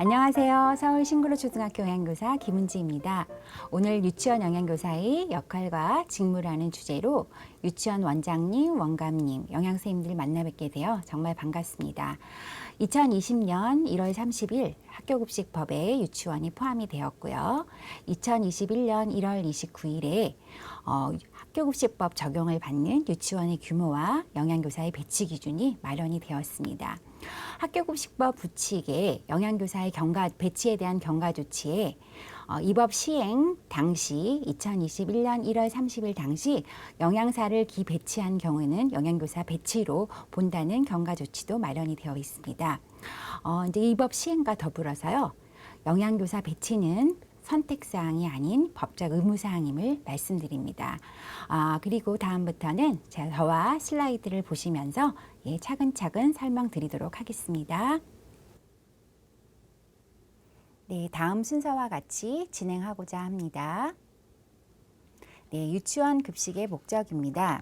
안녕하세요. 서울 싱그로 초등학교 영양교사 김은지입니다. 오늘 유치원 영양교사의 역할과 직무라는 주제로 유치원 원장님, 원감님, 영양선생님들 만나 뵙게 되어 정말 반갑습니다. 2020년 1월 30일 학교급식법에 유치원이 포함이 되었고요. 2021년 1월 29일에 학교급식법 적용을 받는 유치원의 규모와 영양교사의 배치 기준이 마련이 되었습니다. 학교급식법 부칙에 영양교사의 배치에 대한 경과 조치에 이 법 시행 당시 2021년 1월 30일 당시 영양사를 기배치한 경우에는 영양교사 배치로 본다는 경과 조치도 마련이 되어 있습니다. 이제 이 법 시행과 더불어서요, 영양교사 배치는 선택사항이 아닌 법적 의무사항임을 말씀드립니다. 그리고 다음부터는 저와 슬라이드를 보시면서 차근차근 설명드리도록 하겠습니다. 네, 다음 순서와 같이 진행하고자 합니다. 네, 유치원 급식의 목적입니다.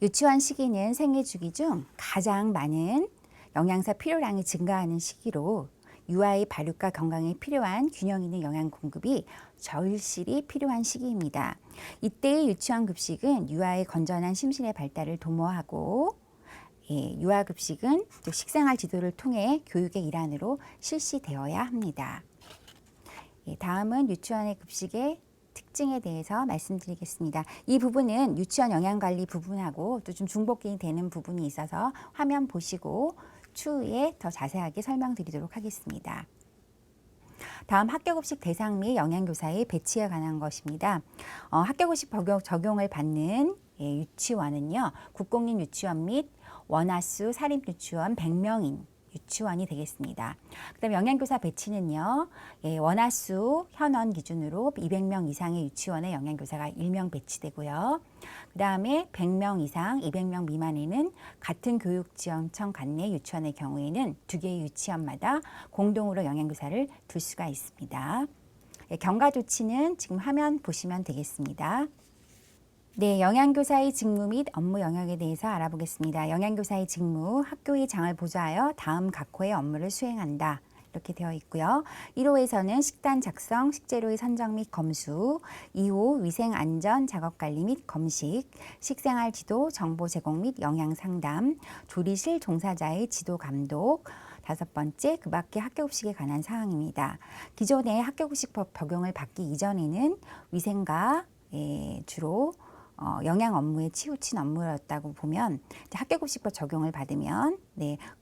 유치원 시기는 생애 주기 중 가장 많은 영양소 필요량이 증가하는 시기로 유아의 발육과 건강에 필요한 균형 있는 영양 공급이 절실히 필요한 시기입니다. 이때의 유치원 급식은 유아의 건전한 심신의 발달을 도모하고 유아 급식은 또 식생활 지도를 통해 교육의 일환으로 실시되어야 합니다. 다음은 유치원의 급식의 특징에 대해서 말씀드리겠습니다. 이 부분은 유치원 영양관리 부분하고 또 좀 중복이 되는 부분이 있어서 화면 보시고 추후에 더 자세하게 설명드리도록 하겠습니다. 다음 학교급식 대상 및 영양교사의 배치에 관한 것입니다. 학교급식 적용을 받는 유치원은요, 국공립 유치원 및 원화수 사립유치원 100명인 유치원이 되겠습니다. 그 다음에 영양교사 배치는요, 원화수 현원 기준으로 200명 이상의 유치원에 영양교사가 1명 배치되고요. 그 다음에 100명 이상, 200명 미만에는 같은 교육지원청 관내 유치원의 경우에는 2개의 유치원마다 공동으로 영양교사를 둘 수가 있습니다. 경과 조치는 지금 화면 보시면 되겠습니다. 네, 영양교사의 직무 및 업무 영역에 대해서 알아보겠습니다. 영양교사의 직무, 학교의 장을 보좌하여 다음 각호의 업무를 수행한다. 이렇게 되어 있고요. 1호에서는 식단 작성, 식재료의 선정 및 검수, 2호 위생 안전 작업관리 및 검식, 식생활 지도, 정보 제공 및 영양 상담, 조리실 종사자의 지도 감독, 5번째, 그 밖의 학교급식에 관한 사항입니다. 기존의 학교급식법 적용을 받기 이전에는 위생과 주로 영양 업무에 치우친 업무였다고 보면 학교급식법 적용을 받으면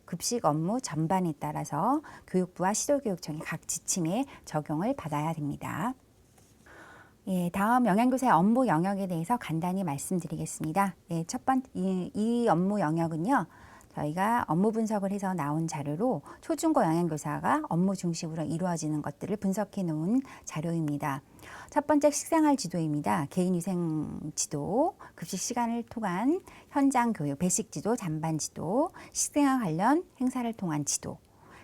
급식 업무 전반에 따라서 교육부와 시도교육청이 각 지침에 적용을 받아야 됩니다. 다음 영양교사의 업무 영역에 대해서 간단히 말씀드리겠습니다. 첫 번째, 이 업무 영역은요, 저희가 업무 분석을 해서 나온 자료로 초중고 영양교사가 업무 중심으로 이루어지는 것들을 분석해 놓은 자료입니다. 첫 번째 식생활 지도입니다. 개인위생 지도, 급식 시간을 통한 현장 교육, 배식 지도, 잔반 지도, 식생활 관련 행사를 통한 지도,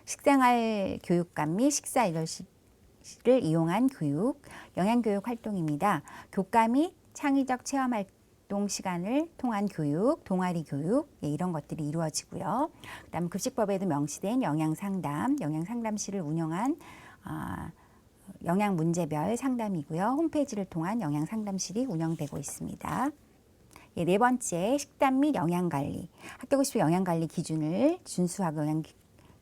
식생활 교육감 및 식사 리더십을 이용한 교육, 영양교육 활동입니다. 교과 및 창의적 체험 활동 시간을 통한 교육, 동아리 교육, 이런 것들이 이루어지고요. 그다음 급식법에도 명시된 영양상담, 영양상담실을 운영한 영양 문제별 상담이고요. 홈페이지를 통한 영양상담실이 운영되고 있습니다. 네 번째, 식단 및 영양관리. 학교급식 영양관리 기준을 준수하고 영양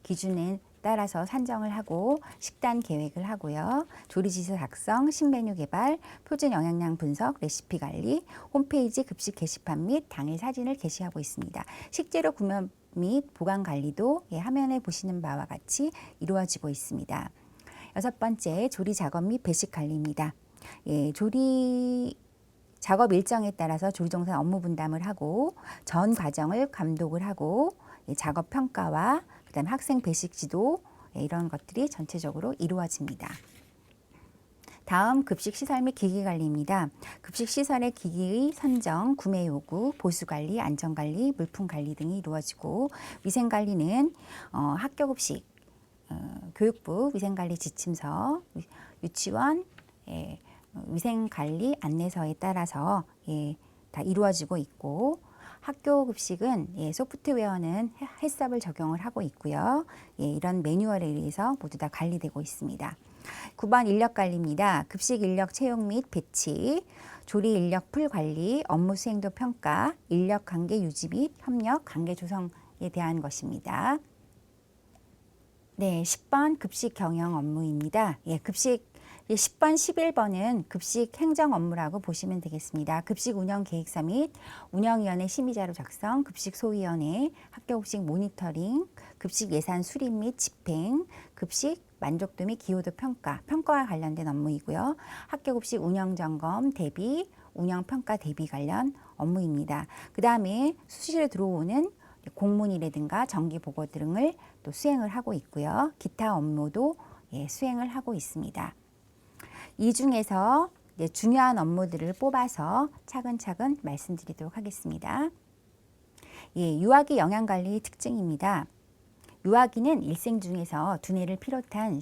기준에 따라서 산정을 하고 식단 계획을 하고요. 조리지수 작성, 신메뉴 개발, 표준 영양량 분석, 레시피 관리, 홈페이지 급식 게시판 및 당일 사진을 게시하고 있습니다. 식재료 구매 및 보관 관리도 화면에 보시는 바와 같이 이루어지고 있습니다. 6번째, 조리 작업 및 배식 관리입니다. 조리 작업 일정에 따라서 조리정산 업무 분담을 하고 전 과정을 감독을 하고 작업 평가와 그다음 학생 배식 지도, 이런 것들이 전체적으로 이루어집니다. 다음 급식 시설 및 기기 관리입니다. 급식 시설의 기기의 선정, 구매 요구, 보수 관리, 안전 관리, 물품 관리 등이 이루어지고, 위생 관리는 학교급식 교육부 위생관리 지침서, 유치원 위생관리 안내서에 따라서 다 이루어지고 있고, 학교 급식은 소프트웨어는 헬스업을 적용을 하고 있고요. 이런 매뉴얼에 의해서 모두 다 관리되고 있습니다. 9번 인력 관리입니다. 급식 인력 채용 및 배치, 조리 인력 풀 관리, 업무 수행도 평가, 인력 관계 유지 및 협력, 관계 조성에 대한 것입니다. 네, 10번 급식 경영 업무입니다. 급식 10번, 11번은 급식 행정 업무라고 보시면 되겠습니다. 급식 운영 계획서 및 운영위원회 심의자료 작성, 급식 소위원회, 학교 급식 모니터링, 급식 예산 수립 및 집행, 급식 만족도 및 기여도 평가, 평가와 관련된 업무이고요. 학교 급식 운영 점검, 대비, 운영 평가 대비 관련 업무입니다. 그 다음에 수시로 들어오는 공문이라든가 정기 보고 등을 또 수행을 하고 있고요. 기타 업무도 수행을 하고 있습니다. 이 중에서 중요한 업무들을 뽑아서 차근차근 말씀드리도록 하겠습니다. 유아기 영양관리 특징입니다. 유아기는 일생 중에서 두뇌를 비롯한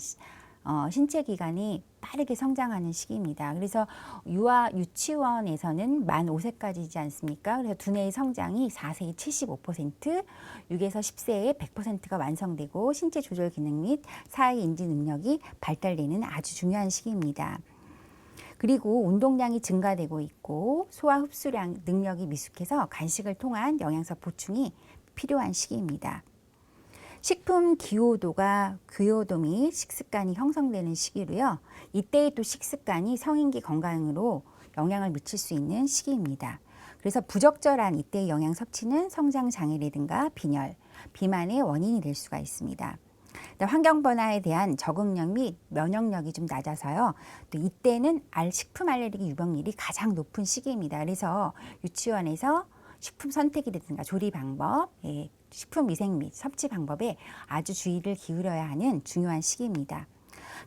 신체 기관이 빠르게 성장하는 시기입니다. 그래서 유치원에서는 만 5세까지이지 않습니까? 그래서 두뇌의 성장이 4세에 75%, 6에서 10세에 100%가 완성되고 신체 조절 기능 및 사회 인지 능력이 발달되는 아주 중요한 시기입니다. 그리고 운동량이 증가되고 있고 소화 흡수량 능력이 미숙해서 간식을 통한 영양소 보충이 필요한 시기입니다. 식품 기호도 및 식습관이 형성되는 시기로요. 이때의 또 식습관이 성인기 건강으로 영향을 미칠 수 있는 시기입니다. 그래서 부적절한 이때의 영양 섭취는 성장 장애라든가 빈혈, 비만의 원인이 될 수가 있습니다. 환경 변화에 대한 적응력 및 면역력이 좀 낮아서요. 또 이때는 식품 알레르기 유병률이 가장 높은 시기입니다. 그래서 유치원에서 식품 선택이라든가 조리 방법, 식품 위생 및 섭취 방법에 아주 주의를 기울여야 하는 중요한 시기입니다.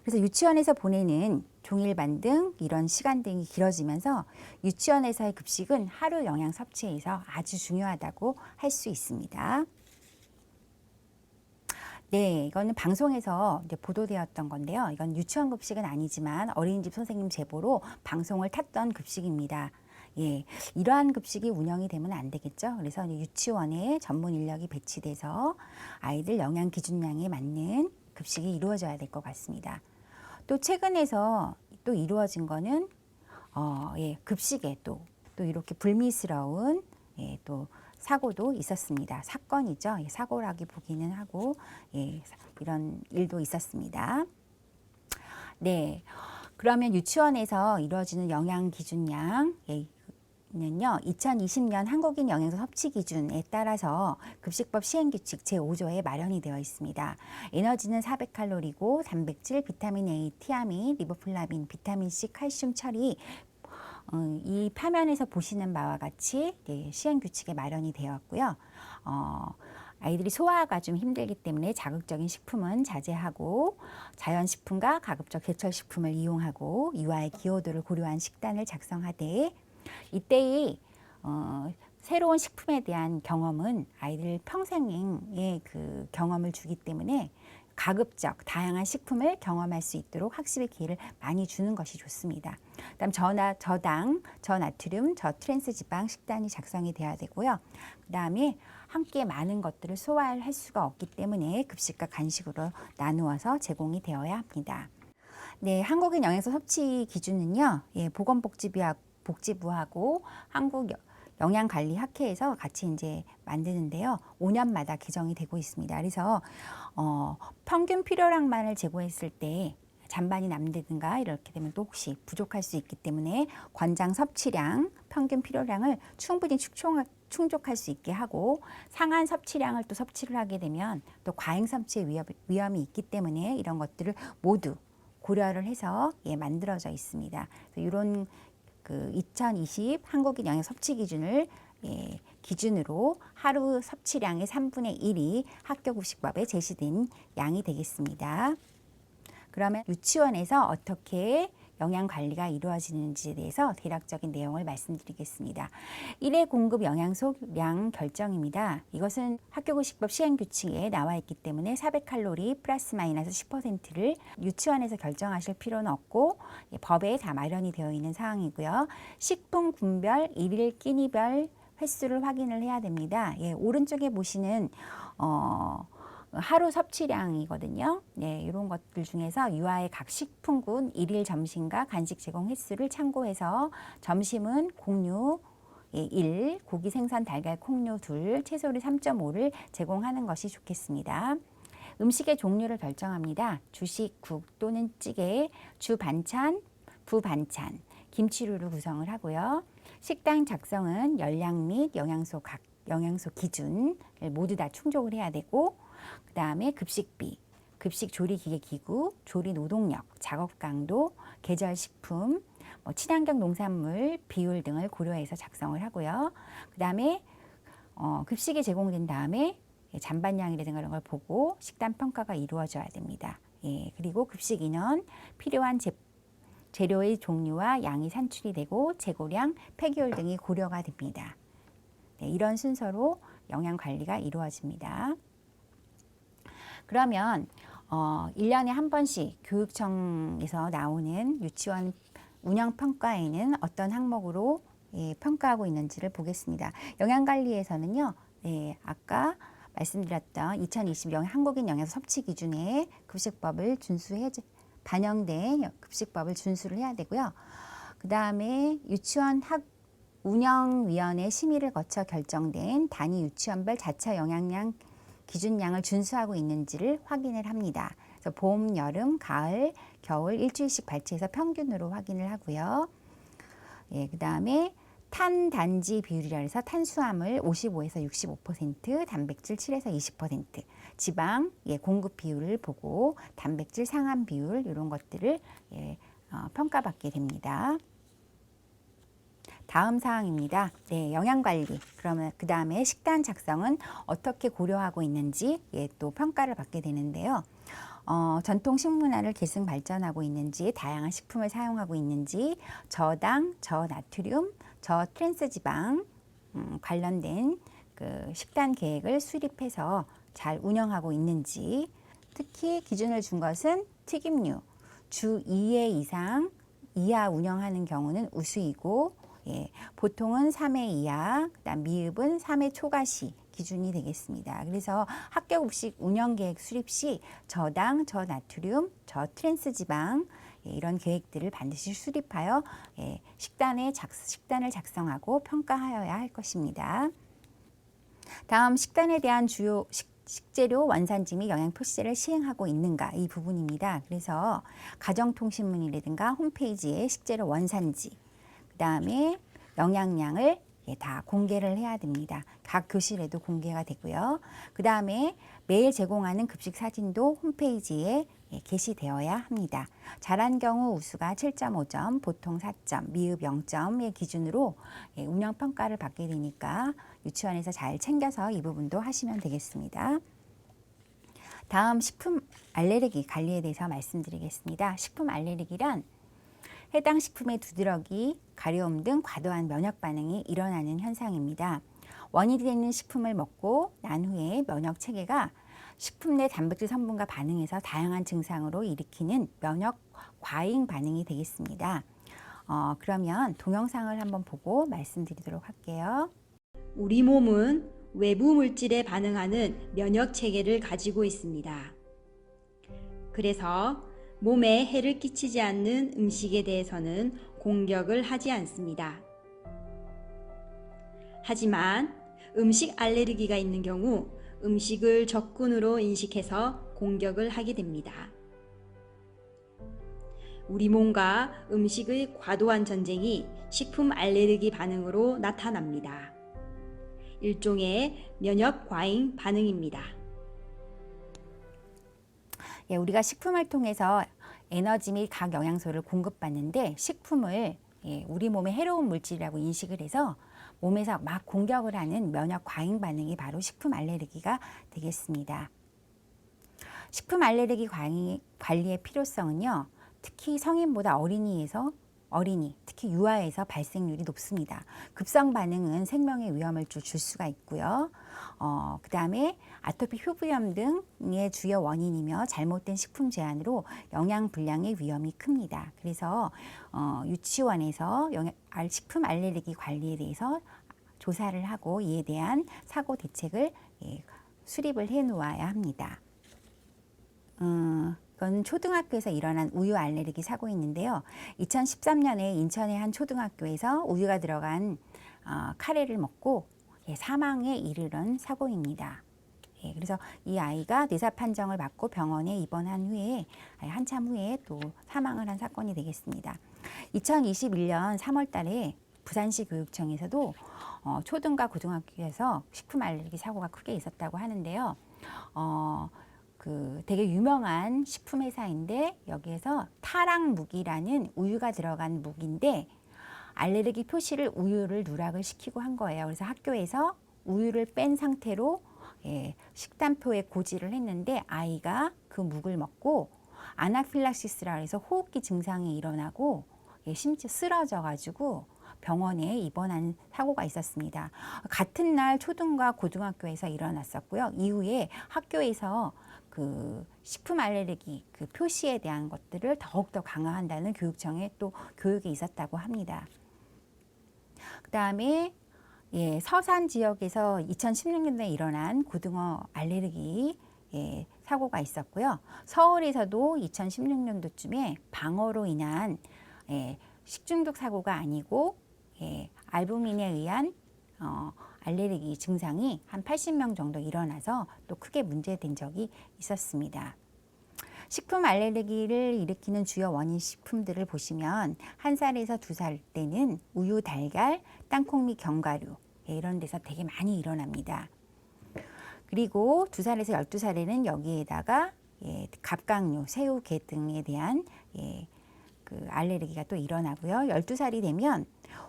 그래서 유치원에서 보내는 종일반 등 이런 시간 등이 길어지면서 유치원에서의 급식은 하루 영양 섭취에서 아주 중요하다고 할 수 있습니다. 네, 이거는 방송에서 보도되었던 건데요. 이건 유치원 급식은 아니지만 어린이집 선생님 제보로 방송을 탔던 급식입니다. 이러한 급식이 운영이 되면 안 되겠죠. 그래서 유치원에 전문 인력이 배치돼서 아이들 영양 기준량에 맞는 급식이 이루어져야 될 것 같습니다. 또 최근에서 또 이루어진 거는 급식에 또 이렇게 불미스러운 또 사고도 있었습니다. 사건이죠. 사고라기 보기는 하고 이런 일도 있었습니다. 네, 그러면 유치원에서 이루어지는 영양 기준량 는요, 2020년 한국인 영양소 섭취 기준에 따라서 급식법 시행규칙 제5조에 마련이 되어 있습니다. 에너지는 400칼로리고 단백질, 비타민 A, 티아민, 리보플라빈, 비타민 C, 칼슘, 철이 이 화면에서 보시는 바와 같이 시행규칙에 마련이 되었고요. 아이들이 소화가 좀 힘들기 때문에 자극적인 식품은 자제하고 자연식품과 가급적 제철식품을 이용하고 유아의 기여도를 고려한 식단을 작성하되 이때의 새로운 식품에 대한 경험은 아이들 평생의 그 경험을 주기 때문에 가급적 다양한 식품을 경험할 수 있도록 학습의 기회를 많이 주는 것이 좋습니다. 그다음 저당, 저나트륨, 저트랜스 지방 식단이 작성이 돼야 되고요. 그다음에 함께 많은 것들을 소화할 수가 없기 때문에 급식과 간식으로 나누어서 제공이 되어야 합니다. 네, 한국인 영양소 섭취 기준은요. 보건복지부하고 한국영양관리학회에서 같이 이제 만드는데요. 5년마다 개정이 되고 있습니다. 그래서 평균 필요량만을 제고했을 때 잔반이 남는다든가 이렇게 되면 또 혹시 부족할 수 있기 때문에 권장 섭취량, 평균 필요량을 충분히 충족할 수 있게 하고 상한 섭취량을 또 섭취를 하게 되면 또 과잉 섭취의 위험이 있기 때문에 이런 것들을 모두 고려를 해서 만들어져 있습니다. 이런 2020 한국인 영양 섭취 기준을 기준으로 하루 섭취량의 3분의 1이 학교급식법에 제시된 양이 되겠습니다. 그러면 유치원에서 어떻게 영양 관리가 이루어지는지에 대해서 대략적인 내용을 말씀드리겠습니다. 1회 공급 영양소량 결정입니다. 이것은 학교급식법 시행규칙에 나와 있기 때문에 400칼로리 플러스 마이너스 10%를 유치원에서 결정하실 필요는 없고 법에 다 마련이 되어 있는 사항이고요. 식품 군별, 일일 끼니별 횟수를 확인을 해야 됩니다. 예, 오른쪽에 보시는 하루 섭취량이거든요. 네, 이런 것들 중에서 유아의 각 식품군 일일 점심과 간식 제공 횟수를 참고해서 점심은 곡류 1, 고기 생선 달걀 콩류 2, 채소를 3.5를 제공하는 것이 좋겠습니다. 음식의 종류를 결정합니다. 주식, 국 또는 찌개, 주 반찬, 부 반찬, 김치류를 구성을 하고요. 식단 작성은 열량 및 영양소 기준을 모두 다 충족을 해야 되고, 그 다음에 급식비, 급식 조리기계 기구, 조리 노동력, 작업 강도, 계절 식품, 친환경 농산물 비율 등을 고려해서 작성을 하고요. 그 다음에 급식이 제공된 다음에 잔반량이라든가 이런 걸 보고 식단 평가가 이루어져야 됩니다. 예, 그리고 급식 인원, 필요한 재료의 종류와 양이 산출이 되고 재고량, 폐기율 등이 고려가 됩니다. 네, 이런 순서로 영양 관리가 이루어집니다. 그러면 1년에 한 번씩 교육청에서 나오는 유치원 운영평가에는 어떤 항목으로 평가하고 있는지를 보겠습니다. 영양관리에서는요, 아까 말씀드렸던 2020 한국인 영양소 섭취 기준에 급식법을 반영된 급식법을 준수를 해야 되고요. 그 다음에 유치원 운영위원회 심의를 거쳐 결정된 단위 유치원별 자체 영양량 기준량을 준수하고 있는지를 확인을 합니다. 그래서 봄, 여름, 가을, 겨울 일주일씩 발치해서 평균으로 확인을 하고요. 예, 그 다음에 탄단지 비율이라 해서 탄수화물 55에서 65%, 단백질 7에서 20%, 지방 공급 비율을 보고 단백질 상함 비율 이런 것들을 평가받게 됩니다. 다음 사항입니다. 네, 영양관리. 그러면 그 다음에 식단 작성은 어떻게 고려하고 있는지 또 평가를 받게 되는데요. 전통 식문화를 계승 발전하고 있는지, 다양한 식품을 사용하고 있는지, 저당, 저나트륨, 저트랜스지방 관련된 그 식단 계획을 수립해서 잘 운영하고 있는지, 특히 기준을 준 것은 튀김류, 주 2회 이하 운영하는 경우는 우수이고, 보통은 3회 이하, 그다음 미흡은 3회 초과시 기준이 되겠습니다. 그래서 학교급식 운영계획 수립 시 저당, 저나트륨, 저트랜스지방 이런 계획들을 반드시 수립하여 식단을 작성하고 평가하여야 할 것입니다. 다음 식단에 대한 주요 식재료 원산지 및 영양 표시제를 시행하고 있는가 이 부분입니다. 그래서 가정통신문이라든가 홈페이지에 식재료 원산지, 그 다음에 영양량을 다 공개를 해야 됩니다. 각 교실에도 공개가 되고요. 그 다음에 매일 제공하는 급식 사진도 홈페이지에 게시되어야 합니다. 잘한 경우 우수가 7.5점, 보통 4점, 미흡 0점의 기준으로 운영평가를 받게 되니까 유치원에서 잘 챙겨서 이 부분도 하시면 되겠습니다. 다음 식품 알레르기 관리에 대해서 말씀드리겠습니다. 식품 알레르기란 해당 식품의 두드러기, 가려움 등 과도한 면역 반응이 일어나는 현상입니다. 원인이 되는 식품을 먹고 난 후에 면역 체계가 식품 내 단백질 성분과 반응해서 다양한 증상으로 일으키는 면역 과잉 반응이 되겠습니다. 그러면 동영상을 한번 보고 말씀드리도록 할게요. 우리 몸은 외부 물질에 반응하는 면역 체계를 가지고 있습니다. 그래서 몸에 해를 끼치지 않는 음식에 대해서는 공격을 하지 않습니다. 하지만 음식 알레르기가 있는 경우 음식을 적군으로 인식해서 공격을 하게 됩니다. 우리 몸과 음식의 과도한 전쟁이 식품 알레르기 반응으로 나타납니다. 일종의 면역 과잉 반응입니다. 우리가 식품을 통해서 에너지 및 각 영양소를 공급받는데 식품을 우리 몸에 해로운 물질이라고 인식을 해서 몸에서 막 공격을 하는 면역 과잉 반응이 바로 식품 알레르기가 되겠습니다. 식품 알레르기 관리의 필요성은요, 특히 성인보다 어린이, 특히 유아에서 발생률이 높습니다. 급성 반응은 생명의 위험을 줄 수가 있고요. 그 다음에 아토피 피부염 등의 주요 원인이며 잘못된 식품 제한으로 영양 불량의 위험이 큽니다. 그래서 유치원에서 식품 알레르기 관리에 대해서 조사를 하고 이에 대한 사고 대책을 수립을 해 놓아야 합니다. 이건 초등학교에서 일어난 우유 알레르기 사고였는데요. 2013년에 인천의 한 초등학교에서 우유가 들어간 카레를 먹고 사망에 이르는 사고입니다. 그래서 이 아이가 뇌사 판정을 받고 병원에 입원한 후에 한참 후에 또 사망을 한 사건이 되겠습니다. 2021년 3월 달에 부산시 교육청에서도 초등과 고등학교에서 식품 알레르기 사고가 크게 있었다고 하는데요. 되게 유명한 식품 회사인데 여기에서 타랑묵이라는 우유가 들어간 묵인데 알레르기 표시를 우유를 누락을 시키고 한 거예요. 그래서 학교에서 우유를 뺀 상태로 식단표에 고지를 했는데 아이가 그 묵을 먹고 아나필락시스라 해서 호흡기 증상이 일어나고 심지어 쓰러져 가지고 병원에 입원한 사고가 있었습니다. 같은 날 초등과 고등학교에서 일어났었고요. 이후에 학교에서 그 식품 알레르기 그 표시에 대한 것들을 더욱더 강화한다는 교육청의 또 교육이 있었다고 합니다. 그 다음에 서산 지역에서 2016년도에 일어난 고등어 알레르기 사고가 있었고요. 서울에서도 2016년도쯤에 방어로 인한 식중독 사고가 아니고 알부민에 의한 알레르기 증상이 한 80명 정도 일어나서 또 크게 문제된 적이 있었습니다. 식품 알레르기를 일으키는 주요 원인 식품들을 보시면 1살에서 2살 때는 우유, 달걀, 땅콩 및 견과류 이런 데서 되게 많이 일어납니다. 그리고 2살에서 12살에는 여기에다가 갑각류, 새우, 게 등에 대한 그 알레르기가 또 일어나고요. 12살이 되면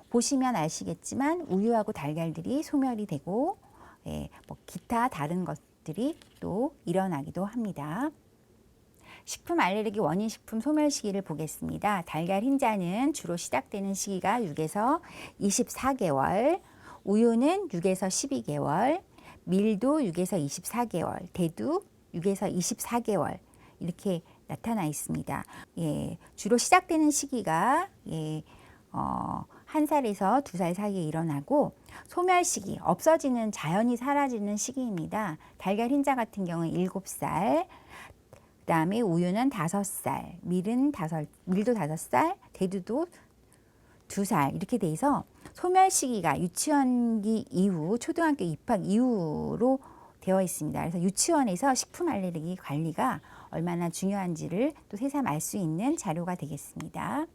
보시면 아시겠지만 우유하고 달걀들이 소멸이 되고 뭐 기타 다른 것들이 또 일어나기도 합니다. 식품 알레르기 원인 식품 소멸 시기를 보겠습니다. 달걀 흰자는 주로 시작되는 시기가 6에서 24개월, 우유는 6에서 12개월, 밀도 6에서 24개월, 대두 6에서 24개월 이렇게 나타나 있습니다. 주로 시작되는 시기가 1살에서 2살 사이에 일어나고 소멸 시기, 없어지는 자연히 사라지는 시기입니다. 달걀 흰자 같은 경우는 7살, 그 다음에 우유는 5살, 밀도 5살, 대두도 2살 이렇게 돼서 소멸 시기가 유치원기 이후, 초등학교 입학 이후로 되어 있습니다. 그래서 유치원에서 식품 알레르기 관리가 얼마나 중요한지를 또 새삼 알 수 있는 자료가 되겠습니다.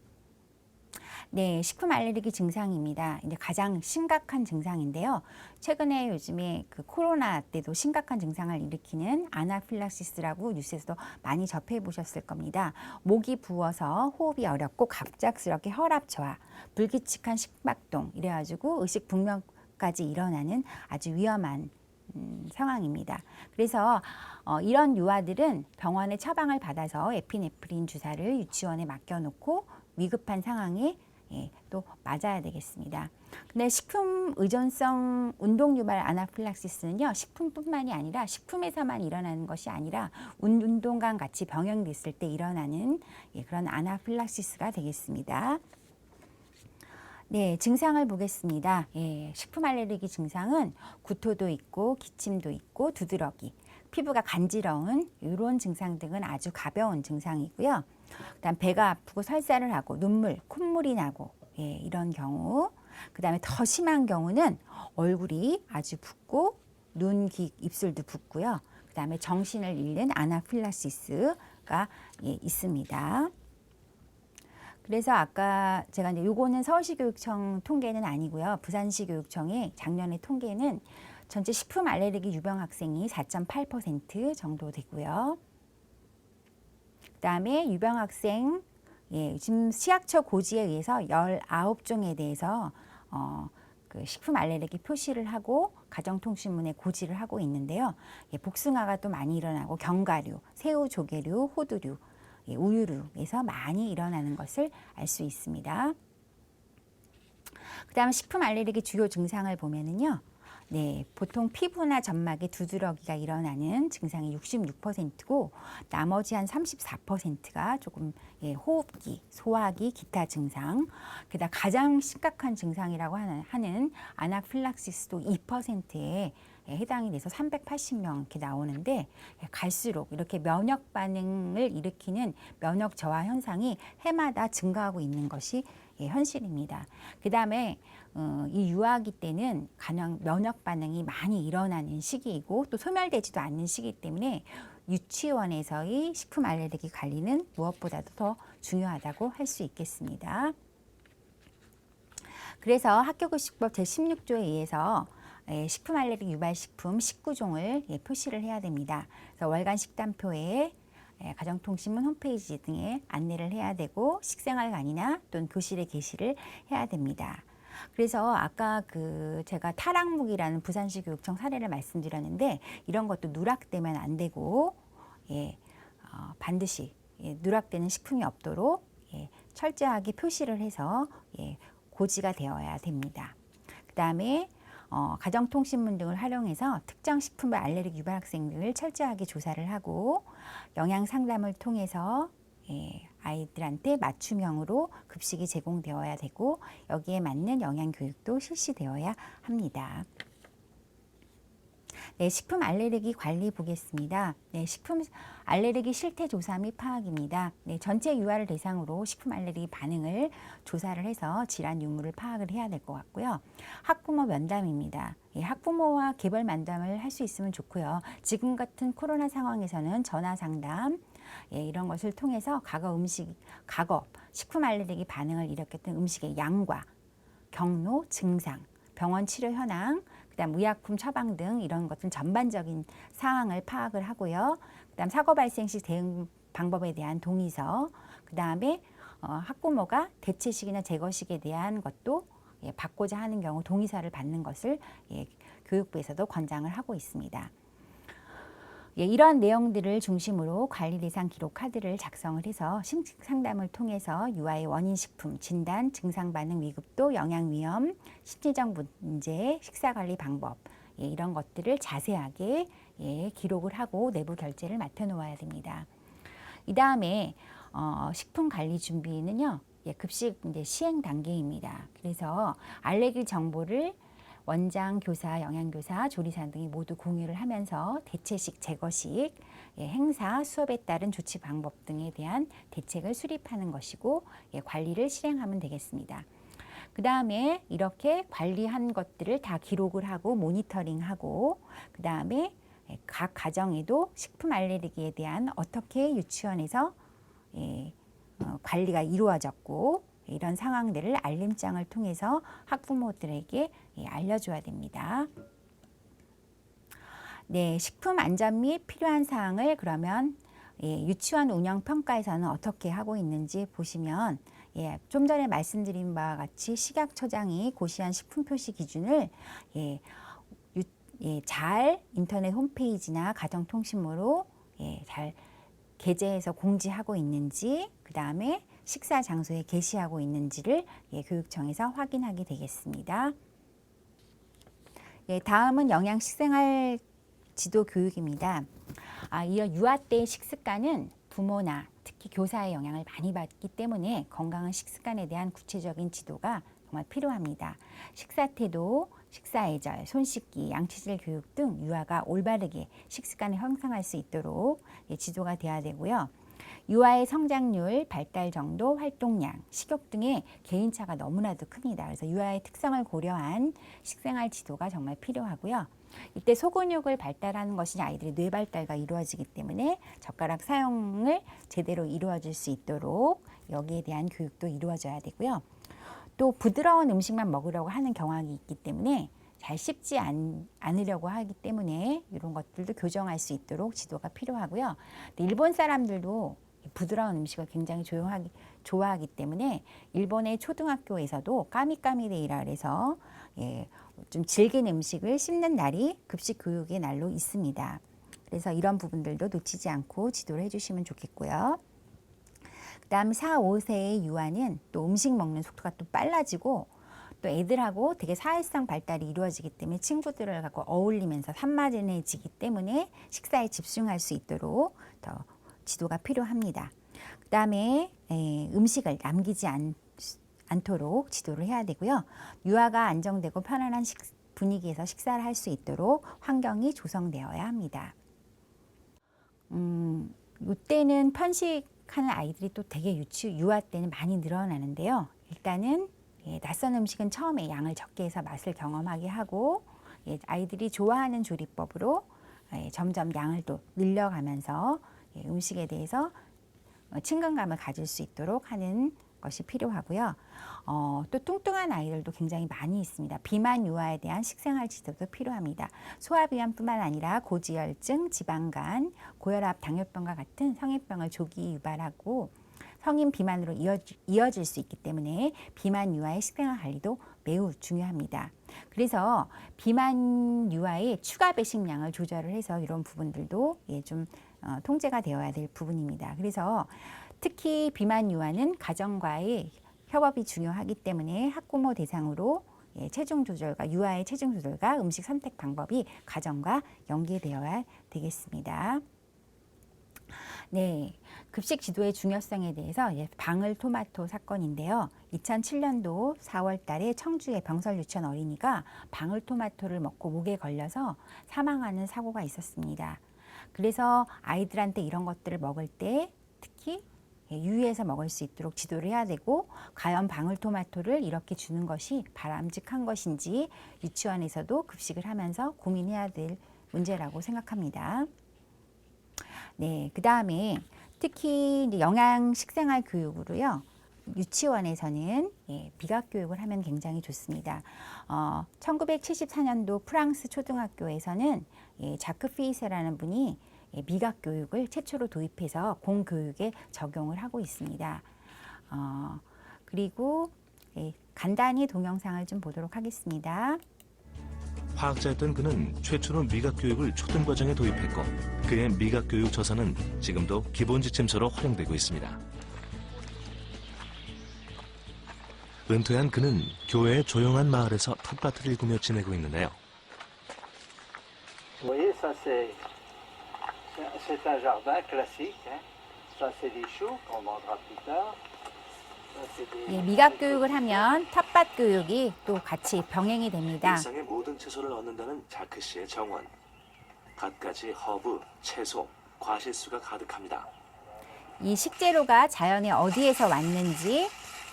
네, 식품 알레르기 증상입니다. 이제 가장 심각한 증상인데요. 최근에 요즘에 그 코로나 때도 심각한 증상을 일으키는 아나필락시스라고 뉴스에서도 많이 접해 보셨을 겁니다. 목이 부어서 호흡이 어렵고 갑작스럽게 혈압 저하, 불규칙한 식박동 이래가지고 의식 불명까지 일어나는 아주 위험한 상황입니다. 그래서 이런 유아들은 병원에 처방을 받아서 에피네프린 주사를 유치원에 맡겨놓고 위급한 상황에 또 맞아야 되겠습니다. 근데 식품 의존성 운동 유발 아나필락시스는요, 식품뿐만이 아니라 식품에서만 일어나는 것이 아니라 운동과 같이 병행됐을 때 일어나는 그런 아나필락시스가 되겠습니다. 네, 증상을 보겠습니다. 식품 알레르기 증상은 구토도 있고 기침도 있고 두드러기, 피부가 간지러운 이런 증상 등은 아주 가벼운 증상이고요. 그다음 배가 아프고 설사를 하고 눈물, 콧물이 나고 이런 경우. 그다음에 더 심한 경우는 얼굴이 아주 붓고 눈, 귀, 입술도 붓고요. 그다음에 정신을 잃는 아나필락시스가 있습니다. 그래서 아까 제가 이제 요거는 서울시 교육청 통계는 아니고요. 부산시 교육청의 작년의 통계는 전체 식품 알레르기 유병 학생이 4.8% 정도 되고요. 그다음에 유병 학생 지금 시약처 고지에 의해서 19종에 대해서 그 식품 알레르기 표시를 하고 가정통신문에 고지를 하고 있는데요. 복숭아가 또 많이 일어나고 견과류, 새우, 조개류, 호두류, 우유류에서 많이 일어나는 것을 알 수 있습니다. 그다음 식품 알레르기 주요 증상을 보면은요. 네, 보통 피부나 점막에 두드러기가 일어나는 증상이 66%고 나머지 한 34%가 조금 호흡기, 소화기, 기타 증상. 게다가 가장 심각한 증상이라고 하는 아나필락시스도 2%에 해당이 돼서 380명 이렇게 나오는데 갈수록 이렇게 면역 반응을 일으키는 면역 저하 현상이 해마다 증가하고 있는 것이 현실입니다. 그 다음에 이 유아기 때는 가령 면역 반응이 많이 일어나는 시기이고 또 소멸되지도 않는 시기 때문에 유치원에서의 식품 알레르기 관리는 무엇보다도 더 중요하다고 할 수 있겠습니다. 그래서 학교급식법 제16조에 의해서 식품 알레르기 유발 식품 19종을 표시를 해야 됩니다. 그래서 월간 식단표에 가정통신문 홈페이지 등에 안내를 해야 되고 식생활관이나 또는 교실에 게시를 해야 됩니다. 그래서 아까 제가 타락묵이라는 부산시 교육청 사례를 말씀드렸는데 이런 것도 누락되면 안 되고 반드시 누락되는 식품이 없도록 철저하게 표시를 해서 고지가 되어야 됩니다. 그 다음에 가정통신문 등을 활용해서 특정 식품의 알레르기 유발 학생들을 철저하게 조사를 하고 영양 상담을 통해서 아이들한테 맞춤형으로 급식이 제공되어야 되고 여기에 맞는 영양 교육도 실시되어야 합니다. 네, 식품 알레르기 관리 보겠습니다. 네, 식품 알레르기 실태 조사 및 파악입니다. 네, 전체 유아를 대상으로 식품 알레르기 반응을 조사를 해서 질환 유무를 파악을 해야 될 것 같고요. 학부모 면담입니다. 학부모와 개별 면담을 할 수 있으면 좋고요. 지금 같은 코로나 상황에서는 전화 상담 이런 것을 통해서 과거 식품 알레르기 반응을 일으켰던 음식의 양과 경로, 증상, 병원 치료 현황, 그다음 의약품 처방 등 이런 것들 전반적인 사항을 파악을 하고요. 그다음 사고 발생 시 대응 방법에 대한 동의서, 그다음에 학부모가 대체식이나 제거식에 대한 것도 받고자 하는 경우 동의서를 받는 것을 교육부에서도 권장을 하고 있습니다. 이러한 내용들을 중심으로 관리 대상 기록 카드를 작성을 해서 심층 상담을 통해서 유아의 원인 식품, 진단, 증상 반응 위급도, 영양 위험, 심리적 문제, 식사 관리 방법 이런 것들을 자세하게 기록을 하고 내부 결제를 맡아 놓아야 됩니다. 이 다음에 식품 관리 준비는요, 급식 이제 시행 단계입니다. 그래서 알레르기 정보를 원장, 교사, 영양교사, 조리사 등이 모두 공유를 하면서 대체식, 제거식, 행사, 수업에 따른 조치 방법 등에 대한 대책을 수립하는 것이고 관리를 실행하면 되겠습니다. 그 다음에 이렇게 관리한 것들을 다 기록을 하고 모니터링하고 그 다음에 각 가정에도 식품 알레르기에 대한 어떻게 유치원에서 관리가 이루어졌고 이런 상황들을 알림장을 통해서 학부모들에게 알려줘야 됩니다. 네, 식품 안전 및 필요한 사항을 그러면 유치원 운영 평가에서는 어떻게 하고 있는지 보시면 좀 전에 말씀드린 바와 같이 식약처장이 고시한 식품 표시 기준을 잘 인터넷 홈페이지나 가정통신문으로 잘 게재해서 공지하고 있는지, 그 다음에 식사 장소에 게시하고 있는지를 교육청에서 확인하게 되겠습니다. 다음은 영양 식생활 지도 교육입니다. 이런 유아 때 식습관은 부모나 특히 교사의 영향을 많이 받기 때문에 건강한 식습관에 대한 구체적인 지도가 정말 필요합니다. 식사 태도, 식사 예절, 손 씻기, 양치질 교육 등 유아가 올바르게 식습관을 형성할 수 있도록 지도가 돼야 되고요. 유아의 성장률, 발달 정도, 활동량, 식욕 등의 개인차가 너무나도 큽니다. 그래서 유아의 특성을 고려한 식생활 지도가 정말 필요하고요. 이때 소근육을 발달하는 것이 아이들의 뇌 발달과 이루어지기 때문에 젓가락 사용을 제대로 이루어질 수 있도록 여기에 대한 교육도 이루어져야 되고요. 또 부드러운 음식만 먹으려고 하는 경향이 있기 때문에 잘 씹지 않으려고 하기 때문에 이런 것들도 교정할 수 있도록 지도가 필요하고요. 일본 사람들도 부드러운 음식을 굉장히 좋아하기 때문에 일본의 초등학교에서도 까미까미데이라 해서 좀 질긴 음식을 씹는 날이 급식 교육의 날로 있습니다. 그래서 이런 부분들도 놓치지 않고 지도를 해주시면 좋겠고요. 그 다음 4, 5세의 유아는 또 음식 먹는 속도가 또 빨라지고 또 애들하고 되게 사회성 발달이 이루어지기 때문에 친구들을 갖고 어울리면서 산만해지기 때문에 식사에 집중할 수 있도록 더 지도가 필요합니다. 그 다음에 음식을 남기지 않도록 지도를 해야 되고요. 유아가 안정되고 편안한 분위기에서 식사를 할 수 있도록 환경이 조성되어야 합니다. 이때는 편식하는 아이들이 또 되게 유아 때는 많이 늘어나는데요. 일단은 낯선 음식은 처음에 양을 적게 해서 맛을 경험하게 하고 아이들이 좋아하는 조리법으로 점점 양을 또 늘려가면서 음식에 대해서 친근감을 가질 수 있도록 하는 것이 필요하고요. 또 뚱뚱한 아이들도 굉장히 많이 있습니다. 비만 유아에 대한 식생활 지도도 필요합니다. 소화비만뿐만 아니라 고지혈증, 지방간, 고혈압, 당뇨병과 같은 성인병을 조기 유발하고 성인 비만으로 이어질 수 있기 때문에 비만 유아의 식생활 관리도 매우 중요합니다. 그래서 비만 유아의 추가 배식량을 조절을 해서 이런 부분들도 좀 통제가 되어야 될 부분입니다. 그래서 특히 비만 유아는 가정과의 협업이 중요하기 때문에 학부모 대상으로 체중 조절과 유아의 체중 조절과 음식 선택 방법이 가정과 연계되어야 되겠습니다. 네, 급식 지도의 중요성에 대해서 방울토마토 사건인데요. 2007년도 4월 달에 청주의 병설 유치원 어린이가 방울토마토를 먹고 목에 걸려서 사망하는 사고가 있었습니다. 그래서 아이들한테 이런 것들을 먹을 때 특히 유의해서 먹을 수 있도록 지도를 해야 되고 과연 방울토마토를 이렇게 주는 것이 바람직한 것인지 유치원에서도 급식을 하면서 고민해야 될 문제라고 생각합니다. 네, 그 다음에 특히 이제 영양 식생활 교육으로요. 유치원에서는 미각 교육을 하면 굉장히 좋습니다. 1974년도 프랑스 초등학교에서는 자크 피세라는 분이 미각 교육을 최초로 도입해서 공교육에 적용을 하고 있습니다. 그리고 간단히 동영상을 좀 보도록 하겠습니다. 화학자였던 그는 최초로 미각 교육을 초등 과정에 도입했고 그의 미각 교육 저서는 지금도 기본 지침서로 활용되고 있습니다. 은퇴한 그는 교회의 조용한 마을에서 텃밭을 일구며 지내고 있는데요. Vous voyez, ça c'est un jardin classique. Hein. Ça c'est des choux qu'on mangera plus tard. Ça, c'est des- 미각 교육을 하면 텃밭 교육이 또 같이 병행이 됩니다. 일상의 모든 채소를 얻는다는 자크 씨의 정원. 갖가지 허브, 채소, 과실수가 가득합니다. 이 식재료가 자연에 어디에서 왔는지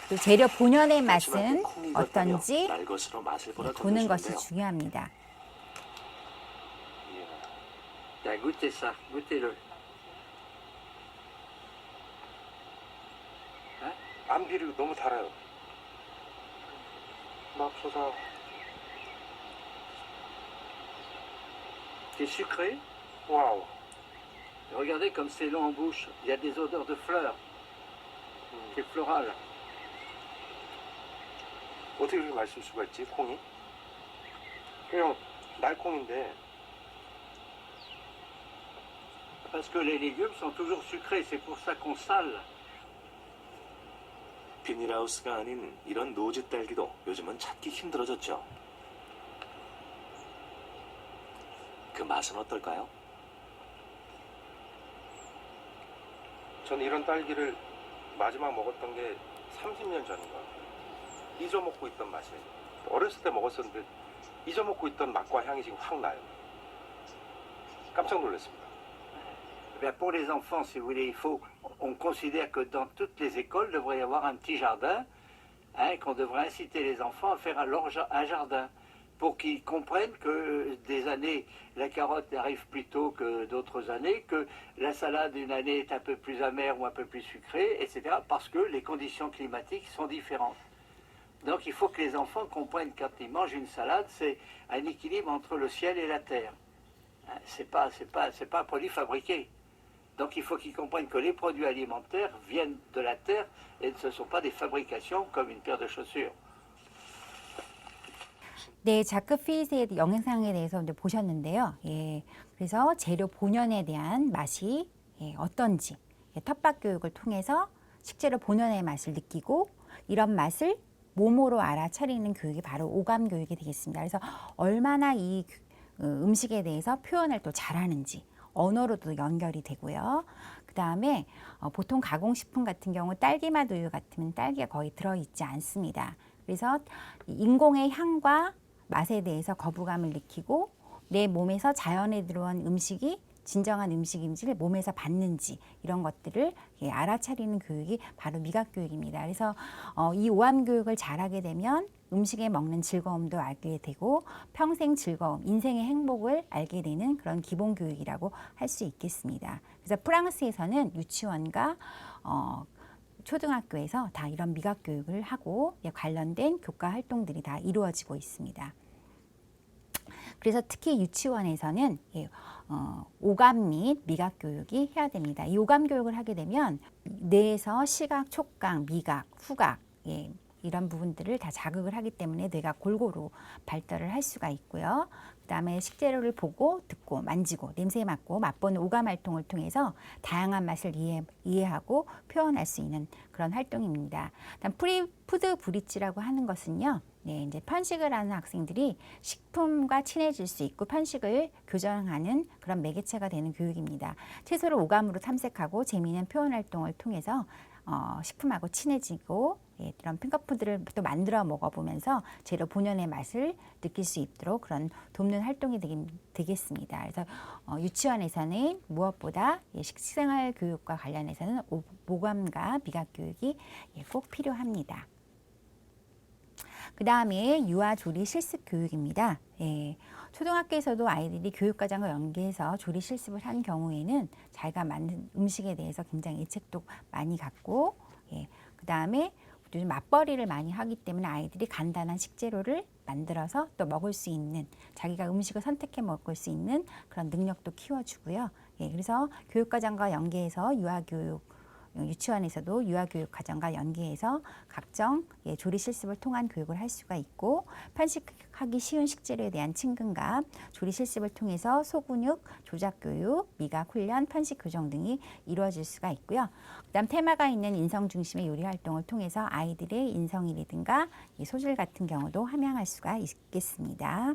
또 재료 본연의 맛은 어떤지 날 것으로 맛을 보라 보는 것이 던져주는데요. 중요합니다. Tiens, goûtez ça, goûtez-le. 안 비리고 너무 달아요. 맙소사. C'est sucré. 와우. Regardez comme c'est long en bouche. Il y a des odeurs de fleurs. C'est floral. 어떻게 그렇게 맛있을 수가 있지, 콩이? 그냥 날콩인데 Parce que les légumes sont toujours sucrés. C'est pour ça qu'on sale. 비닐하우스가 아닌 이런 노지 딸기도 요즘은 찾기 힘들어졌죠. 그 맛은 어떨까요? 저는 이런 딸기를 마지막 먹었던 게 30년 전인 것 같아요. 잊어먹고 있던 맛이에요. 어렸을 때 먹었었는데 잊어먹고 있던 맛과 향이 지금 확 나요. 깜짝 놀랐습니다. Eh bien, pour les enfants, si vous voulez, on considère que dans toutes les écoles, il devrait y avoir un petit jardin, hein, qu'on devrait inciter les enfants à faire un jardin, pour qu'ils comprennent que des années, la carotte arrive plus tôt que d'autres années, que la salade une année est un peu plus amère ou un peu plus sucrée, etc., parce que les conditions climatiques sont différentes. Donc il faut que les enfants comprennent quand ils mangent une salade, c'est un équilibre entre le ciel et la terre. Hein, c'est pas un produit fabriqué. Donc il faut qu'ils comprennent que les produits alimentaires viennent de la terre et ne sont pas des fabrications comme une paire de chaussures. 네, 자크 피스의 영상에 대해서 이제 보셨는데요. 그래서 재료 본연에 대한 맛이 어떤지 텃밭 교육을 통해서 식재료 본연의 맛을 느끼고 이런 맛을 몸으로 알아차리는 교육이 바로 오감 교육이 되겠습니다. 그래서 얼마나 이 음식에 대해서 표현을 또 잘하는지 언어로도 연결이 되고요. 그 다음에 보통 가공식품 같은 경우 딸기맛 우유 같으면 딸기가 거의 들어있지 않습니다. 그래서 인공의 향과 맛에 대해서 거부감을 느끼고 내 몸에서 자연에 들어온 음식이 진정한 음식인지를 몸에서 받는지 이런 것들을 알아차리는 교육이 바로 미각 교육입니다. 그래서 이 오감 교육을 잘하게 되면 음식에 먹는 즐거움도 알게 되고 평생 즐거움, 인생의 행복을 알게 되는 그런 기본 교육이라고 할 수 있겠습니다. 그래서 프랑스에서는 유치원과 초등학교에서 다 이런 미각 교육을 하고 관련된 교과 활동들이 다 이루어지고 있습니다. 그래서 특히 유치원에서는 오감 및 미각 교육이 해야 됩니다. 이 오감 교육을 하게 되면 뇌에서 시각, 촉각, 미각, 후각 이런 부분들을 다 자극을 하기 때문에 뇌가 골고루 발달을 할 수가 있고요. 그 다음에 식재료를 보고 듣고 만지고 냄새 맡고 맛보는 오감 활동을 통해서 다양한 맛을 이해하고 표현할 수 있는 그런 활동입니다. 다음 푸드 브릿지라고 하는 것은요. 이제 편식을 하는 학생들이 식품과 친해질 수 있고 편식을 교정하는 그런 매개체가 되는 교육입니다. 채소를 오감으로 탐색하고 재미있는 표현 활동을 통해서 식품하고 친해지고 이런 핑거푸드를 또 만들어 먹어보면서 재료 본연의 맛을 느낄 수 있도록 그런 돕는 활동이 되겠습니다. 그래서 유치원에서는 무엇보다 식생활 교육과 관련해서는 오감과 미각 교육이 꼭 필요합니다. 그 다음에 유아 조리 실습 교육입니다. 초등학교에서도 아이들이 교육과정과 연계해서 조리 실습을 한 경우에는 자기가 만든 음식에 대해서 굉장히 애착도 많이 갖고 그 다음에 요즘 맞벌이를 많이 하기 때문에 아이들이 간단한 식재료를 만들어서 또 먹을 수 있는 자기가 음식을 선택해 먹을 수 있는 그런 능력도 키워주고요. 그래서 교육과정과 연계해서 유치원에서도 유아교육 과정과 연계해서 각종 조리 실습을 통한 교육을 할 수가 있고 편식하기 쉬운 식재료에 대한 친근감, 조리 실습을 통해서 소근육, 조작 교육, 미각 훈련, 편식 교정 등이 이루어질 수가 있고요. 그다음 테마가 있는 인성 중심의 요리 활동을 통해서 아이들의 인성이라든가 소질 같은 경우도 함양할 수가 있겠습니다.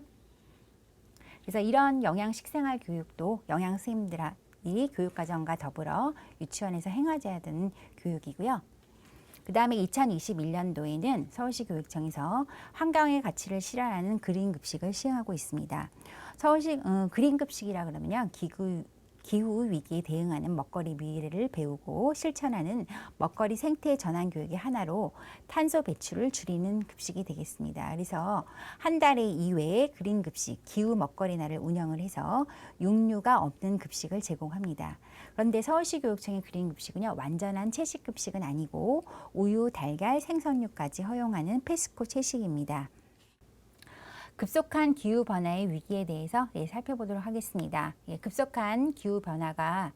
그래서 이런 영양 식생활 교육도 영양 선생님들이 교육과정과 더불어 유치원에서 행하셔야 되는 교육이고요. 그 다음에 2021년도에는 서울시 교육청에서 환경의 가치를 실현하는 그린 급식을 시행하고 있습니다. 서울시 그린 급식이라 그러면요, 기후 위기에 대응하는 먹거리 미래를 배우고 실천하는 먹거리 생태 전환 교육의 하나로 탄소 배출을 줄이는 급식이 되겠습니다. 그래서 한 달에 2회 그린 급식, 기후 먹거리 날을 운영을 해서 육류가 없는 급식을 제공합니다. 그런데 서울시 교육청의 그린 급식은요, 완전한 채식 급식은 아니고 우유, 달걀, 생선류까지 허용하는 페스코 채식입니다. 급속한 기후 변화의 위기에 대해서 살펴보도록 하겠습니다. 급속한 기후 변화가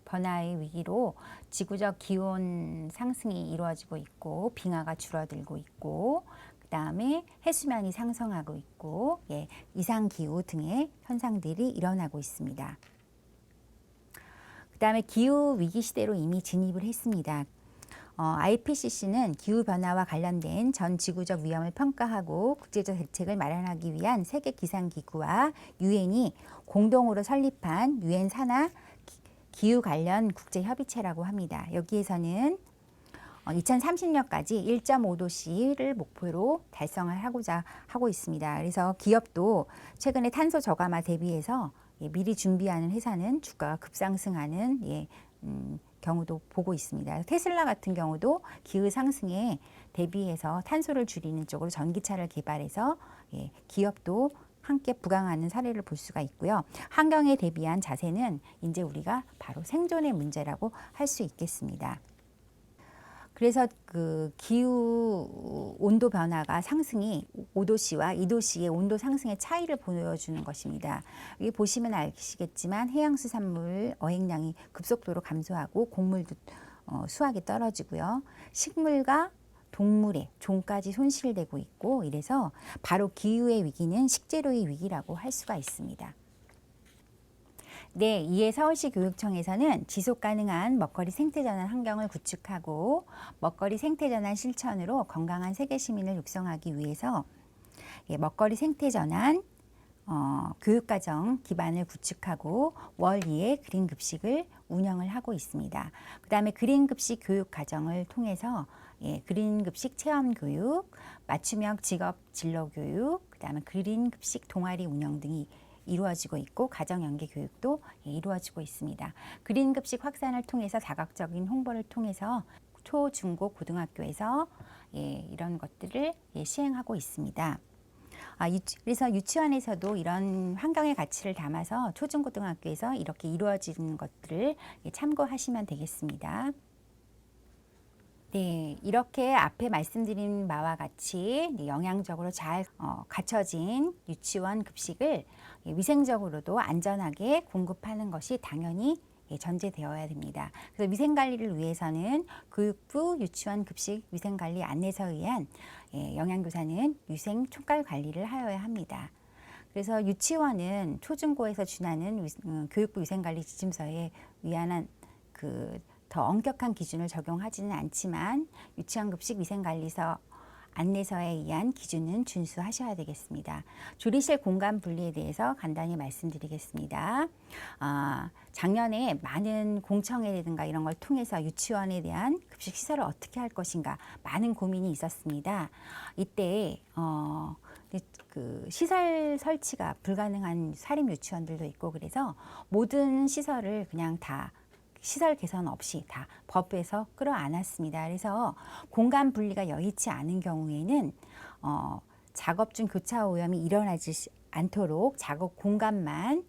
변화의 위기로 지구적 기온 상승이 이루어지고 있고 빙하가 줄어들고 있고 그 다음에 해수면이 상승하고 있고 이상기후 등의 현상들이 일어나고 있습니다. 그 다음에 기후 위기 시대로 이미 진입을 했습니다. IPCC는 기후변화와 관련된 전 지구적 위험을 평가하고 국제적 대책을 마련하기 위한 세계기상기구와 유엔이 공동으로 설립한 유엔 산하 기후 관련 국제협의체라고 합니다. 여기에서는 2030년까지 1.5도씨를 목표로 달성을 하고자 하고 있습니다. 그래서 기업도 최근에 탄소 저감화 대비해서 미리 준비하는 회사는 주가가 급상승하는 경우도 보고 있습니다. 테슬라 같은 경우도 기후 상승에 대비해서 탄소를 줄이는 쪽으로 전기차를 개발해서 기업도 함께 부강하는 사례를 볼 수가 있고요. 환경에 대비한 자세는 이제 우리가 바로 생존의 문제라고 할 수 있겠습니다. 그래서 그 기후 온도 변화가 상승이 5도씨와 2도씨의 온도 상승의 차이를 보여주는 것입니다. 여기 보시면 아시겠지만 해양수산물 어획량이 급속도로 감소하고 곡물도 수확이 떨어지고요. 식물과 동물의 종까지 손실되고 있고 이래서 바로 기후의 위기는 식재료의 위기라고 할 수가 있습니다. 네, 이에 서울시 교육청에서는 지속 가능한 먹거리 생태 전환 환경을 구축하고 먹거리 생태 전환 실천으로 건강한 세계 시민을 육성하기 위해서 먹거리 생태 전환 교육과정 기반을 구축하고 월 2회 그린 급식을 운영을 하고 있습니다. 그 다음에 그린 급식 교육 과정을 통해서 그린 급식 체험 교육, 맞춤형 직업 진로 교육, 그 다음에 그린 급식 동아리 운영 등이 이루어지고 있고 가정 연계 교육도 이루어지고 있습니다. 그린 급식 확산을 통해서 자극적인 홍보를 통해서 초, 중, 고, 고등학교에서 이런 것들을 시행하고 있습니다. 그래서 유치원에서도 이런 환경의 가치를 담아서 초중고등학교에서 이렇게 이루어지는 것들을 참고하시면 되겠습니다. 네, 이렇게 앞에 말씀드린 바와 같이 영양적으로 잘 갖춰진 유치원 급식을 위생적으로도 안전하게 공급하는 것이 당연히 전제되어야 됩니다. 그래서 위생관리를 위해서는 교육부 유치원 급식 위생관리 안내서에 의한 영양교사는 위생 총괄 관리를 하여야 합니다. 그래서 유치원은 초중고에서 준하는 교육부 위생관리 지침서에 의한 더 엄격한 기준을 적용하지는 않지만 유치원 급식 위생관리서 안내서에 의한 기준은 준수하셔야 되겠습니다. 조리실 공간 분리에 대해서 간단히 말씀드리겠습니다. 작년에 많은 공청회라든가 이런 걸 통해서 유치원에 대한 급식 시설을 어떻게 할 것인가 많은 고민이 있었습니다. 이때 그 시설 설치가 불가능한 사립 유치원들도 있고 그래서 모든 시설을 그냥 다 시설 개선 없이 다 법에서 끌어안았습니다. 그래서 공간 분리가 여의치 않은 경우에는 작업 중 교차 오염이 일어나지 않도록 작업 공간만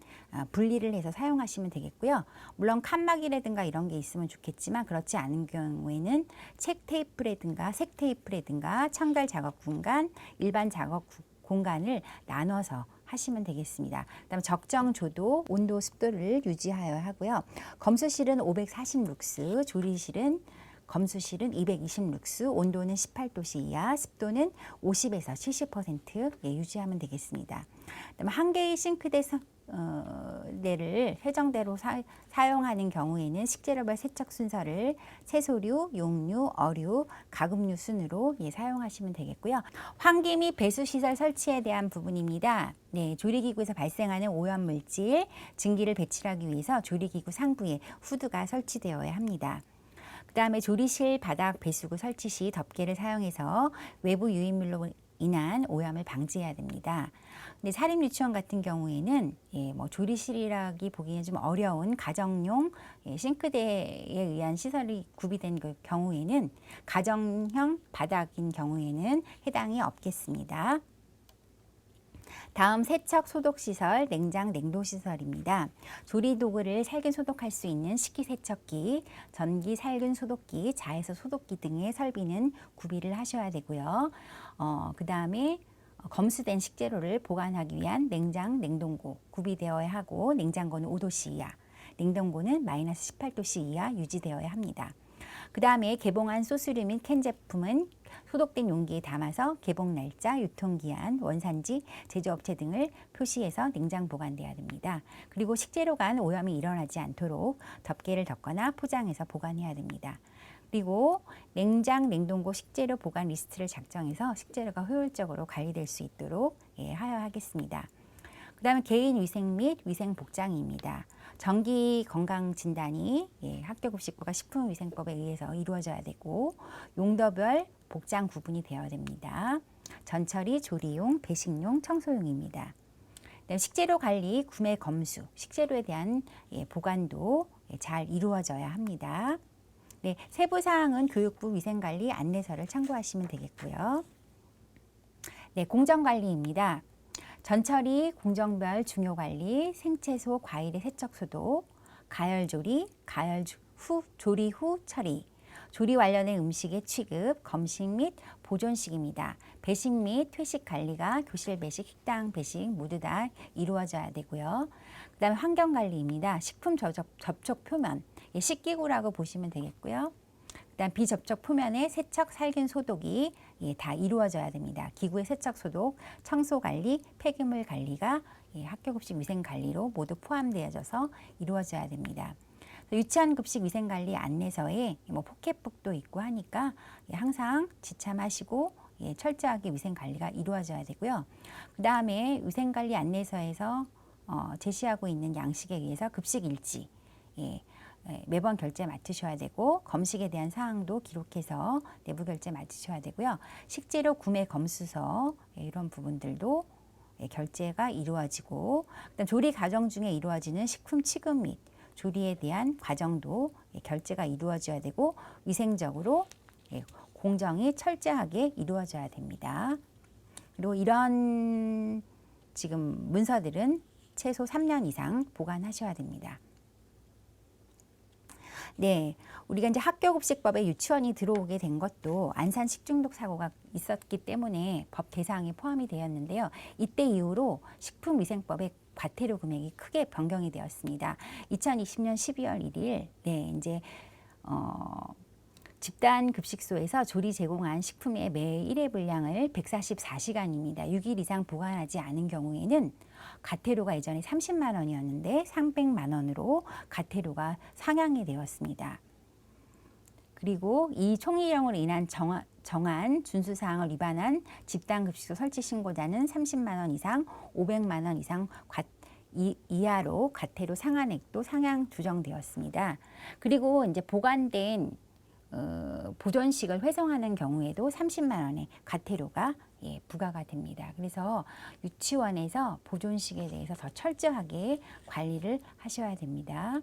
분리를 해서 사용하시면 되겠고요. 물론 칸막이라든가 이런 게 있으면 좋겠지만 그렇지 않은 경우에는 책 테이프라든가 색 테이프라든가 청결 작업 공간, 일반 작업 공간을 나눠서 하시면 되겠습니다. 그다음에 적정 조도, 온도, 습도를 유지하여야 하고요. 검수실은 540 룩스, 조리실은 검수실은 220 룩스, 온도는 18도씨 이하, 습도는 50에서 70% 유지하면 되겠습니다. 그다음에 한 개의 싱크대 를 세정대로 사용하는 경우에는 식재료별 세척 순서를 채소류, 용류, 어류, 가금류 순으로 사용하시면 되겠고요. 환기 및 배수시설 설치에 대한 부분입니다. 네, 조리기구에서 발생하는 오염물질, 증기를 배출하기 위해서 조리기구 상부에 후드가 설치되어야 합니다. 그 다음에 조리실 바닥 배수구 설치 시 덮개를 사용해서 외부 유인물로 인한 오염을 방지해야 됩니다. 근데 사립 유치원 같은 경우에는 조리실이라기 보기에는 좀 어려운 가정용 싱크대에 의한 시설이 구비된 경우에는 가정형 바닥인 경우에는 해당이 없겠습니다. 다음 세척 소독 시설, 냉장 냉도 시설입니다. 조리 도구를 살균 소독할 수 있는 식기세척기, 전기 살균 소독기, 자외선 소독기 등의 설비는 구비를 하셔야 되고요. 그 다음에 검수된 식재료를 보관하기 위한 냉장 냉동고 구비되어야 하고 냉장고는 5도씨 이하, 냉동고는 마이너스 18도씨 이하 유지되어야 합니다. 그 다음에 개봉한 소스류 및 캔 제품은 소독된 용기에 담아서 개봉 날짜, 유통기한, 원산지, 제조업체 등을 표시해서 냉장 보관돼야 됩니다. 그리고 식재료 간 오염이 일어나지 않도록 덮개를 덮거나 포장해서 보관해야 됩니다. 그리고 냉장, 냉동고 식재료 보관 리스트를 작성해서 식재료가 효율적으로 관리될 수 있도록 하여야 하겠습니다. 그 다음에 개인 위생 및 위생 복장입니다. 정기 건강 진단이 학교급식부가 식품위생법에 의해서 이루어져야 되고 용도별 복장 구분이 되어야 됩니다. 전처리, 조리용, 배식용, 청소용입니다. 그다음에 식재료 관리, 구매 검수, 식재료에 대한 보관도 잘 이루어져야 합니다. 네, 세부 사항은 교육부 위생관리 안내서를 참고하시면 되겠고요. 네, 공정관리입니다. 전처리, 공정별 중요관리, 생채소, 과일의 세척 소독, 가열조리, 조리 후 처리, 조리 관련된 음식의 취급, 검식 및 보존식입니다. 배식 및 퇴식 관리가 교실 배식, 식당 배식 모두 다 이루어져야 되고요. 그 다음에 환경관리입니다. 식품 접촉 표면, 식기구라고 보시면 되겠고요. 그 다음 비접촉 표면의 세척, 살균, 소독이 다 이루어져야 됩니다. 기구의 세척, 소독, 청소 관리, 폐기물 관리가 학교급식 위생관리로 모두 포함되어져서 이루어져야 됩니다. 유치원 급식 위생관리 안내서에 뭐 포켓북도 있고 하니까 항상 지참하시고 철저하게 위생관리가 이루어져야 되고요. 그 다음에 위생관리 안내서에서 제시하고 있는 양식에 의해서 급식 일지 매번 결제 맡으셔야 되고 검식에 대한 사항도 기록해서 내부 결제 맡으셔야 되고요. 식재료 구매 검수서 이런 부분들도 결제가 이루어지고 그다음 조리 과정 중에 이루어지는 식품 취급 및 조리에 대한 과정도 결제가 이루어져야 되고 위생적으로 공정이 철저하게 이루어져야 됩니다. 그리고 이런 지금 문서들은 최소 3년 이상 보관하셔야 됩니다. 네, 우리가 이제 학교급식법에 유치원이 들어오게 된 것도 안산 식중독 사고가 있었기 때문에 법 대상에 포함이 되었는데요. 이때 이후로 식품위생법의 과태료 금액이 크게 변경이 되었습니다. 2020년 12월 1일, 이제 집단 급식소에서 조리 제공한 식품의 매 1회 분량을 144시간입니다. 6일 이상 보관하지 않은 경우에는 과태료가 예전에 30만 원이었는데 300만 원으로 과태료가 상향이 되었습니다. 그리고 이 총리령으로 인한 정한 준수사항을 위반한 집단급식소 설치 신고자는 30만 원 이상, 500만 원 이상 이하로 과태료 상한액도 상향 조정되었습니다. 그리고 이제 보관된 보존식을 훼손하는 경우에도 30만 원의 과태료가 부과가 됩니다. 그래서 유치원에서 보존식에 대해서 더 철저하게 관리를 하셔야 됩니다.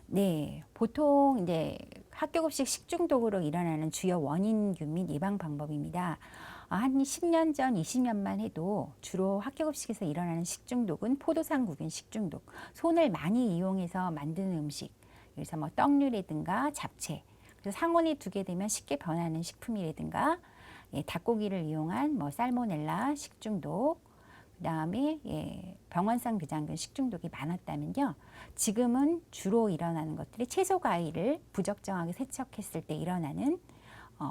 네, 보통 이제 학교급식 식중독으로 일어나는 주요 원인균 및 예방 방법입니다. 한 10년 전, 20년만 해도 주로 학교급식에서 일어나는 식중독은 포도상구균 식중독, 손을 많이 이용해서 만드는 음식, 그래서 뭐 떡류라든가 잡채, 그래서 상온에 두게 되면 쉽게 변하는 식품이라든가 닭고기를 이용한 뭐 살모넬라 식중독, 그다음에 병원성 비장균 식중독이 많았다면요. 지금은 주로 일어나는 것들이 채소 과일을 부적정하게 세척했을 때 일어나는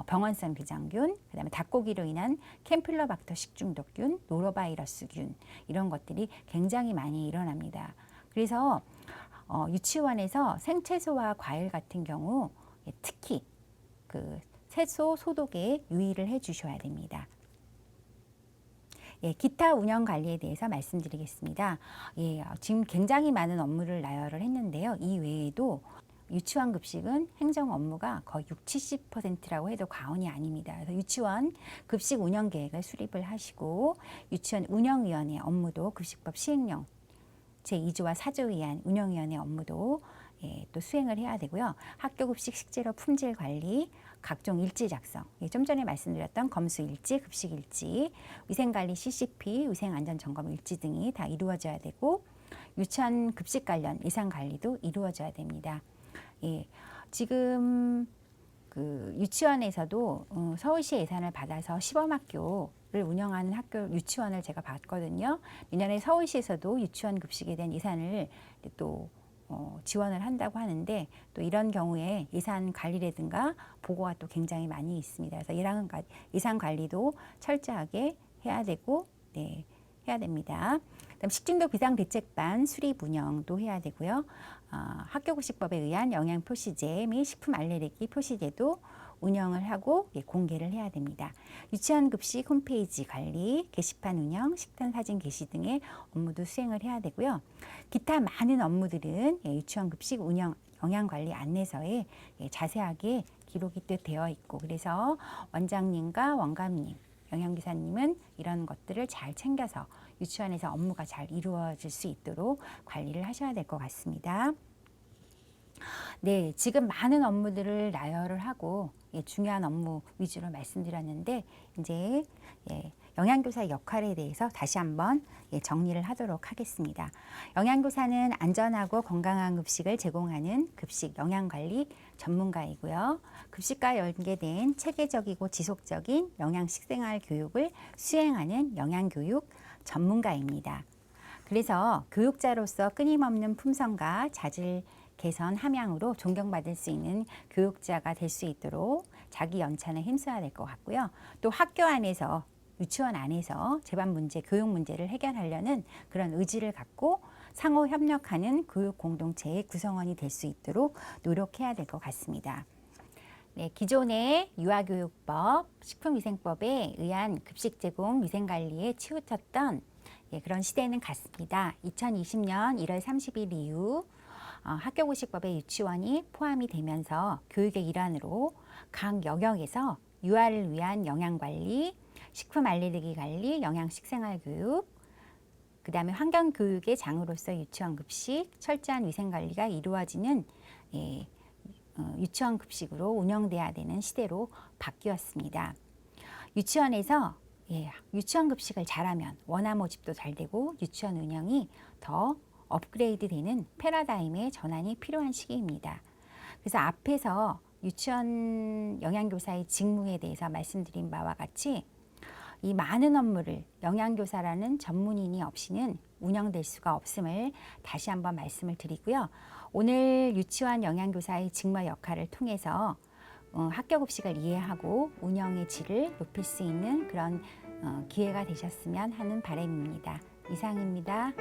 병원성 비장균, 그다음에 닭고기로 인한 캠필로박터 식중독균, 노로바이러스균 이런 것들이 굉장히 많이 일어납니다. 그래서 유치원에서 생채소와 과일 같은 경우 특히 그 채소 소독에 유의를 해 주셔야 됩니다. 기타 운영 관리에 대해서 말씀드리겠습니다. 지금 굉장히 많은 업무를 나열을 했는데요. 이 외에도 유치원 급식은 행정 업무가 거의 60-70%라고 해도 과언이 아닙니다. 그래서 유치원 급식 운영 계획을 수립을 하시고 유치원 운영위원회 업무도 급식법 시행령 제2조와 4조에 의한 운영위원회 업무도 또 수행을 해야 되고요. 학교급식 식재료 품질 관리, 각종 일지 작성, 좀 전에 말씀드렸던 검수 일지, 급식 일지, 위생관리 CCP, 위생안전점검 일지 등이 다 이루어져야 되고 유치원 급식 관련 예산 관리도 이루어져야 됩니다. 지금 그 유치원에서도 서울시 예산을 받아서 시범학교를 운영하는 학교 유치원을 제가 봤거든요. 내년에 서울시에서도 유치원 급식에 대한 예산을 또 지원을 한다고 하는데 또 이런 경우에 예산 관리라든가 보고가 또 굉장히 많이 있습니다. 그래서 예산 관리도 철저하게 해야 되고 해야 됩니다. 그다음 식중독 비상대책반 수립 운영도 해야 되고요. 학교급식법에 의한 영양표시제 및 식품 알레르기 표시제도 운영을 하고 공개를 해야 됩니다. 유치원 급식 홈페이지 관리, 게시판 운영, 식단 사진 게시 등의 업무도 수행을 해야 되고요. 기타 많은 업무들은 유치원 급식 운영 영양관리 안내서에 자세하게 기록이 되어 있고 그래서 원장님과 원감님, 영양기사님은 이런 것들을 잘 챙겨서 유치원에서 업무가 잘 이루어질 수 있도록 관리를 하셔야 될 것 같습니다. 네, 지금 많은 업무들을 나열을 하고 중요한 업무 위주로 말씀드렸는데 이제 영양교사의 역할에 대해서 다시 한번 정리를 하도록 하겠습니다. 영양교사는 안전하고 건강한 급식을 제공하는 급식 영양관리 전문가이고요. 급식과 연계된 체계적이고 지속적인 영양식생활 교육을 수행하는 영양교육 전문가입니다. 그래서 교육자로서 끊임없는 품성과 자질 개선 함양으로 존경받을 수 있는 교육자가 될 수 있도록 자기 연차는 힘써야 될 것 같고요. 또 학교 안에서 유치원 안에서 제반 문제, 교육 문제를 해결하려는 그런 의지를 갖고 상호 협력하는 교육 공동체의 구성원이 될 수 있도록 노력해야 될 것 같습니다. 네, 기존의 유아교육법, 식품위생법에 의한 급식 제공 위생관리에 치우쳤던 그런 시대는 갔습니다. 2020년 1월 30일 이후 학교고식법에 유치원이 포함이 되면서 교육의 일환으로 각 영역에서 유아를 위한 영양관리, 식품 알레르기 관리, 영양식생활교육, 그 다음에 환경교육의 장으로서 유치원 급식, 철저한 위생관리가 이루어지는 유치원 급식으로 운영돼야 되는 시대로 바뀌었습니다. 유치원에서 유치원 급식을 잘하면 원화 모집도 잘 되고 유치원 운영이 더 업그레이드 되는 패러다임의 전환이 필요한 시기입니다. 그래서 앞에서 유치원 영양교사의 직무에 대해서 말씀드린 바와 같이 이 많은 업무를 영양교사라는 전문인이 없이는 운영될 수가 없음을 다시 한번 말씀을 드리고요. 오늘 유치원 영양교사의 직무 역할을 통해서 학교 급식을 이해하고 운영의 질을 높일 수 있는 그런 기회가 되셨으면 하는 바람입니다. 이상입니다.